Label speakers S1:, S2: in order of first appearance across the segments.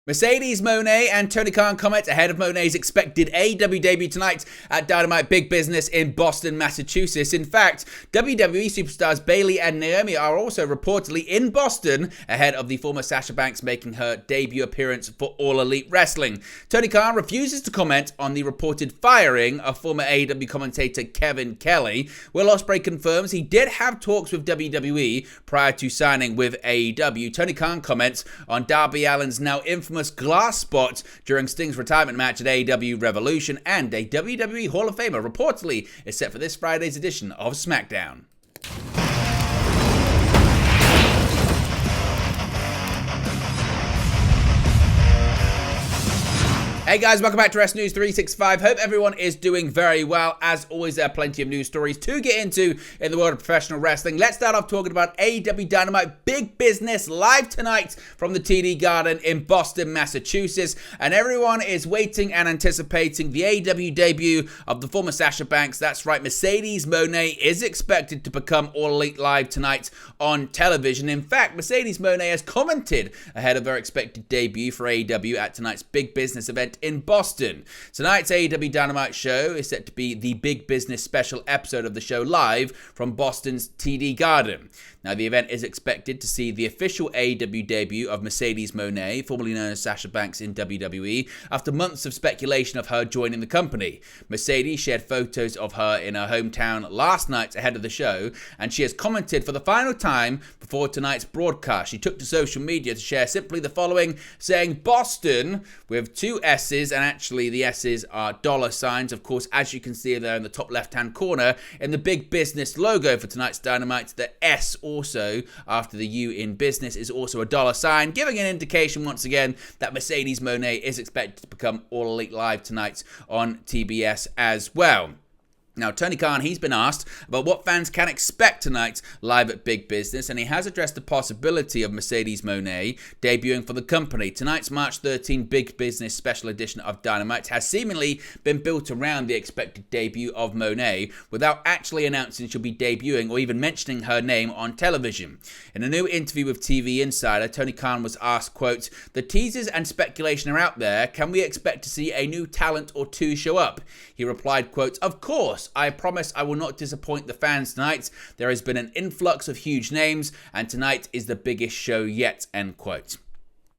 S1: Mercedes Mone and Tony Khan comment ahead of Mone's expected AEW debut tonight at Dynamite Big Business in Boston, Massachusetts. In fact, WWE superstars Bayley and Naomi are also reportedly in Boston ahead of the former Sasha Banks making her debut appearance for All Elite Wrestling. Tony Khan refuses to comment on the reported firing of former AEW commentator Kevin Kelly. Will Ospreay confirms he did have talks with WWE prior to signing with AEW. Tony Khan comments on Darby Allin's now infamous glass spot during Sting's retirement match at AEW Revolution, and a WWE Hall of Famer reportedly is set for this Friday's edition of Smackdown. Hey guys, welcome back to Wrestling News 365. Hope everyone is doing very well. As always, there are plenty of news stories to get into in the world of professional wrestling. Let's start off talking about AEW Dynamite Big Business live tonight from the TD Garden in Boston, Massachusetts. And everyone is waiting and anticipating the AEW debut of the former Sasha Banks. That's right, Mercedes Mone is expected to become All Elite live tonight on television. In fact, Mercedes Mone has commented ahead of her expected debut for AEW at tonight's Big Business event in Boston. Tonight's AEW Dynamite show is set to be the Big Business special episode of the show live from Boston's TD Garden. Now, the event is expected to see the official AEW debut of Mercedes Mone, formerly known as Sasha Banks in WWE, after months of speculation of her joining the company. Mercedes shared photos of her in her hometown last night ahead of the show, and she has commented for the final time before tonight's broadcast. She took to social media to share simply the following, saying Boston with two S's, and actually the S's are dollar signs, of course, as you can see there in the top left-hand corner in the Big Business logo for tonight's Dynamite. The S also after the U in business is also a dollar sign, giving an indication once again that Mercedes Mone is expected to become All Elite live tonight on TBS as well. Now, Tony Khan, he's been asked about what fans can expect tonight live at Big Business, and he has addressed the possibility of Mercedes Mone debuting for the company. Tonight's March 13 Big Business special edition of Dynamite has seemingly been built around the expected debut of Mone without actually announcing she'll be debuting or even mentioning her name on television. In a new interview with TV Insider, Tony Khan was asked, quote, "The teasers and speculation are out there. Can we expect to see a new talent or two show up?" He replied, quote, "Of course. I promise I will not disappoint the fans tonight. There has been an influx of huge names, and tonight is the biggest show yet," end quote.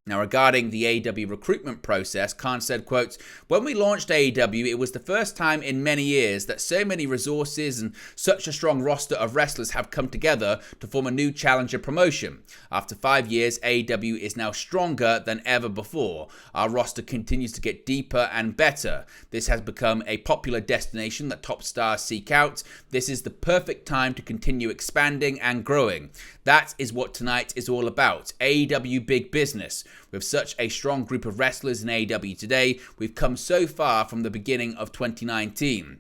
S1: Now, regarding the AEW recruitment process, Khan said, quote, "When we launched AEW, it was the first time in many years that so many resources and such a strong roster of wrestlers have come together to form a new challenger promotion. After 5 years, AEW is now stronger than ever before. Our roster continues to get deeper and better. This has become a popular destination that top stars seek out. This is the perfect time to continue expanding and growing. That is what tonight is all about. AEW Big Business. With such a strong group of wrestlers in AEW today, we've come so far from the beginning of 2019.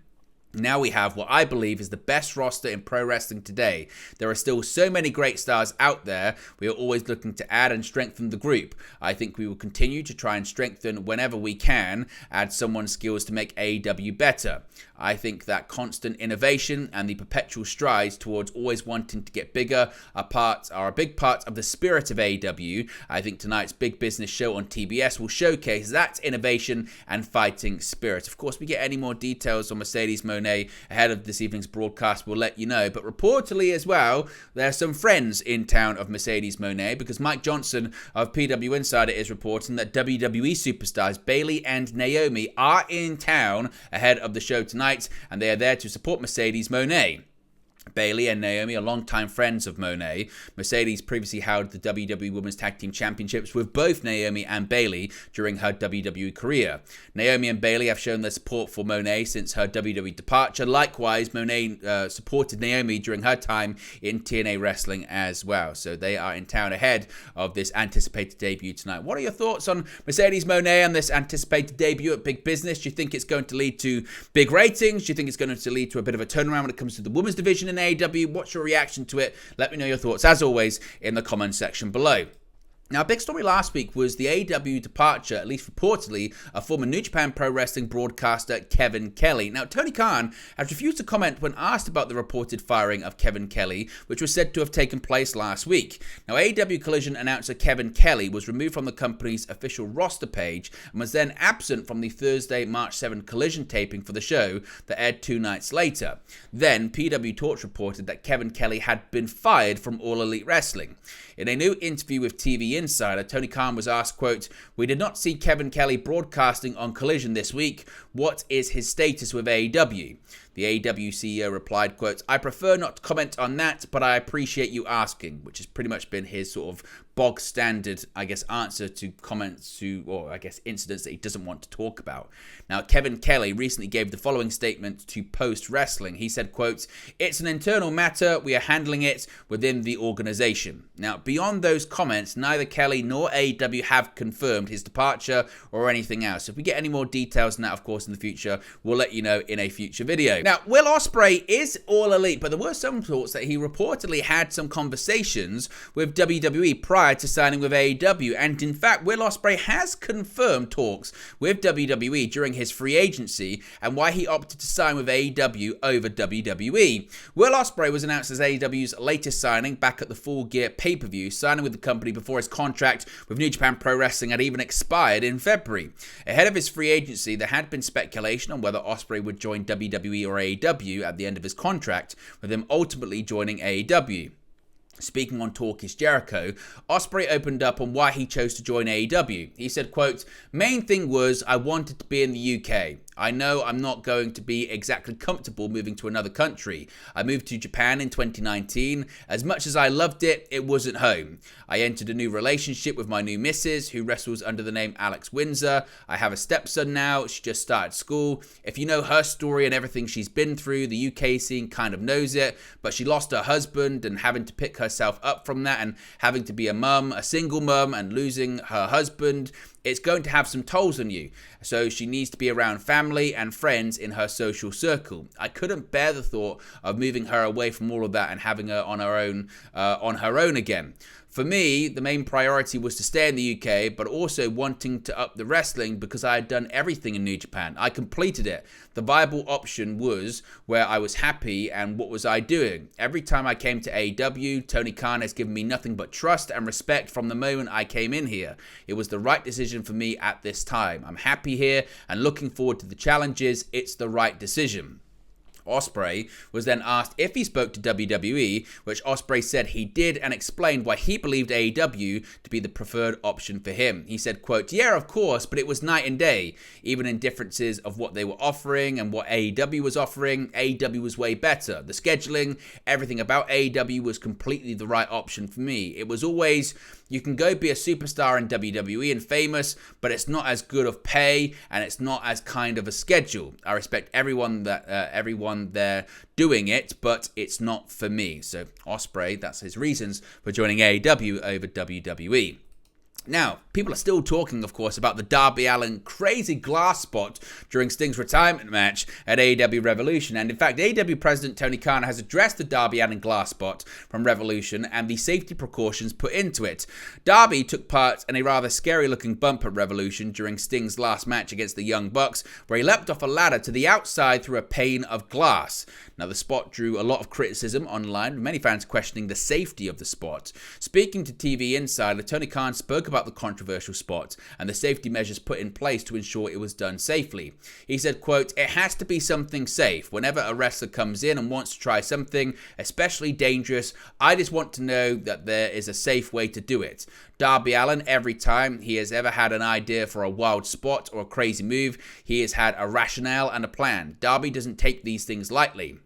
S1: Now we have what I believe is the best roster in pro wrestling today. There are still so many great stars out there. We are always looking to add and strengthen the group. I think we will continue to try and strengthen whenever we can, add someone's skills to make AEW better. I think that constant innovation and the perpetual strides towards always wanting to get bigger are a big part of the spirit of AEW. I think tonight's Big Business show on TBS will showcase that innovation and fighting spirit." Of course, we get any more details on Mercedes Mone ahead of this evening's broadcast, we'll let you know. But reportedly as well, there are some friends in town of Mercedes Mone, because Mike Johnson of PW Insider is reporting that WWE superstars Bayley and Naomi are in town ahead of the show tonight, and they are there to support Mercedes Mone. Bayley and Naomi are longtime friends of Mone. Mercedes previously held the WWE Women's Tag Team Championships with both Naomi and Bayley during her WWE career. Naomi and Bayley have shown their support for Mone since her WWE departure. Likewise, Mone supported Naomi during her time in TNA Wrestling as well. So they are in town ahead of this anticipated debut tonight. What are your thoughts on Mercedes Mone and this anticipated debut at Big Business? Do you think it's going to lead to big ratings? Do you think it's going to lead to a bit of a turnaround when it comes to the women's division in AEW? What's your reaction to it? Let me know your thoughts, as always, in the comment section below. Now, a big story last week was the AEW departure, at least reportedly, of former New Japan Pro Wrestling broadcaster Kevin Kelly. Now, Tony Khan has refused to comment when asked about the reported firing of Kevin Kelly, which was said to have taken place last week. Now, AEW Collision announcer Kevin Kelly was removed from the company's official roster page and was then absent from the Thursday, March 7 Collision taping for the show that aired 2 nights later. Then, PW Torch reported that Kevin Kelly had been fired from All Elite Wrestling. In a new interview with TV Insider, Tony Khan was asked, quote, "We did not see Kevin Kelly broadcasting on Collision this week. What is his status with AEW?" The AEW CEO replied, quote, "I prefer not to comment on that, but I appreciate you asking," which has pretty much been his sort of bog standard, answer to comments or incidents that he doesn't want to talk about. Now, Kevin Kelly recently gave the following statement to Post Wrestling. He said, quote, "It's an internal matter. We are handling it within the organization." Now, beyond those comments, neither Kelly nor AEW have confirmed his departure or anything else. If we get any more details on that, of course, in the future, we'll let you know in a future video. Now, Will Ospreay is All Elite, but there were some thoughts that he reportedly had some conversations with WWE prior to signing with AEW, and in fact, Will Ospreay has confirmed talks with WWE during his free agency and why he opted to sign with AEW over WWE. Will Ospreay was announced as AEW's latest signing back at the Full Gear pay-per-view, signing with the company before his contract with New Japan Pro Wrestling had even expired in February. Ahead of his free agency, there had been speculation on whether Ospreay would join WWE or AEW at the end of his contract, with him ultimately joining AEW. Speaking on Talk Is Jericho, Ospreay opened up on why he chose to join AEW. He said, quote, "Main thing was I wanted to be in the UK. I know I'm not going to be exactly comfortable moving to another country. I moved to Japan in 2019. As much as I loved it, it wasn't home. I entered a new relationship with my new missus, who wrestles under the name Alex Windsor. I have a stepson now. She just started school. If you know her story and everything she's been through, the UK scene kind of knows it, but she lost her husband and having to pick herself up from that and having to be a mum, a single mum, and losing her husband, it's going to have some tolls on you. So she needs to be around family and friends in her social circle. I couldn't bear the thought of moving her away from all of that and having her on her own again. For me, the main priority was to stay in the UK, but also wanting to up the wrestling because I had done everything in New Japan. I completed it. The viable option was where I was happy, and what was I doing? Every time I came to AEW, Tony Khan has given me nothing but trust and respect from the moment I came in here. It was the right decision for me at this time. I'm happy here and looking forward to the challenges. It's the right decision. Ospreay was then asked if he spoke to WWE, which Ospreay said he did and explained why he believed AEW to be the preferred option for him. He said, quote, "Yeah, of course, but it was night and day. Even in differences of what they were offering and what AEW was offering, AEW was way better. The scheduling, everything about AEW was completely the right option for me. It was always, you can go be a superstar in WWE and famous, but it's not as good of pay and it's not as kind of a schedule. I respect everyone there doing it, but it's not for me." So Ospreay, that's his reasons for joining AEW over WWE. Now, people are still talking, of course, about the Darby Allin crazy glass spot during Sting's retirement match at AEW Revolution. And in fact, AEW President Tony Khan has addressed the Darby Allin glass spot from Revolution and the safety precautions put into it. Darby took part in a rather scary-looking bump at Revolution during Sting's last match against the Young Bucks, where he leapt off a ladder to the outside through a pane of glass. Now, the spot drew a lot of criticism online, with many fans questioning the safety of the spot. Speaking to TV Insider, Tony Khan spoke about the controversial spot and the safety measures put in place to ensure it was done safely. He said, quote, "It has to be something safe. Whenever a wrestler comes in and wants to try something, especially dangerous, I just want to know that there is a safe way to do it. Darby Allin, every time he has ever had an idea for a wild spot or a crazy move, he has had a rationale and a plan. Darby doesn't take these things lightly.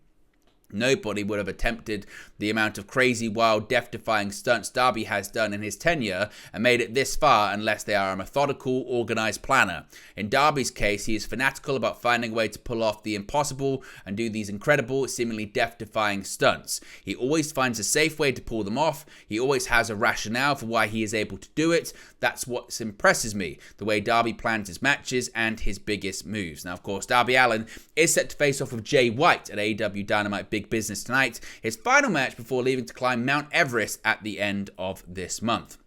S1: Nobody would have attempted the amount of crazy, wild, death-defying stunts Darby has done in his tenure and made it this far unless they are a methodical, organised planner. In Darby's case, he is fanatical about finding a way to pull off the impossible and do these incredible, seemingly death-defying stunts. He always finds a safe way to pull them off. He always has a rationale for why he is able to do it. That's what impresses me, the way Darby plans his matches and his biggest moves." Now, of course, Darby Allin is set to face off with Jay White at AEW Dynamite Big Business tonight, his final match before leaving to climb Mount Everest at the end of this month.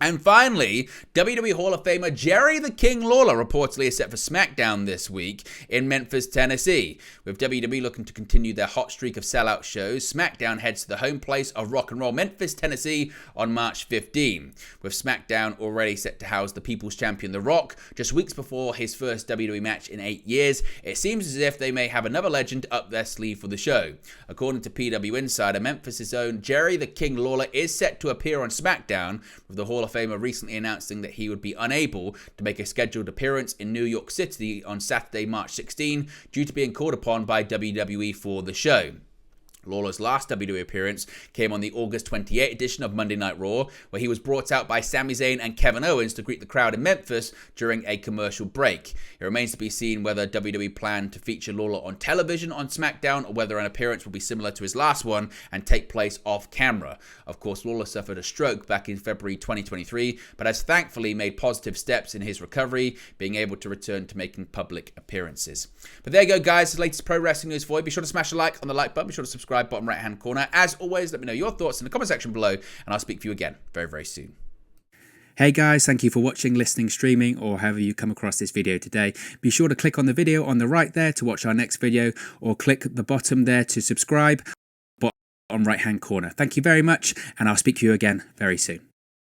S1: And finally, WWE Hall of Famer Jerry the King Lawler reportedly is set for Smackdown this week in Memphis, Tennessee. With WWE looking to continue their hot streak of sellout shows, SmackDown heads to the home place of rock and roll, Memphis, Tennessee on March 15. With SmackDown already set to house the People's Champion The Rock, just weeks before his first WWE match in 8 years, it seems as if they may have another legend up their sleeve for the show. According to PW Insider, Memphis' own Jerry the King Lawler is set to appear on SmackDown, with the Hall of Famer recently announcing that he would be unable to make a scheduled appearance in New York City on Saturday, March 16, due to being called upon by WWE for the show. Lawler's last WWE appearance came on the August 28 edition of Monday Night Raw, where he was brought out by Sami Zayn and Kevin Owens to greet the crowd in Memphis during a commercial break. It remains to be seen whether WWE plan to feature Lawler on television on SmackDown, or whether an appearance will be similar to his last one and take place off camera. Of course, Lawler suffered a stroke back in February 2023, but has thankfully made positive steps in his recovery, being able to return to making public appearances. But there you go, guys, the latest pro wrestling news for you. Be sure to smash a like on the like button. Be sure to subscribe bottom right hand corner. As always, let me know your thoughts in the comment section below, and I'll speak to you again very, very soon.
S2: Hey guys, thank you for watching, listening, streaming, or however you come across this video today. Be sure to click on the video on the right there to watch our next video, or click the bottom there to subscribe, bottom right hand corner. Thank you very much, and I'll speak to you again very soon.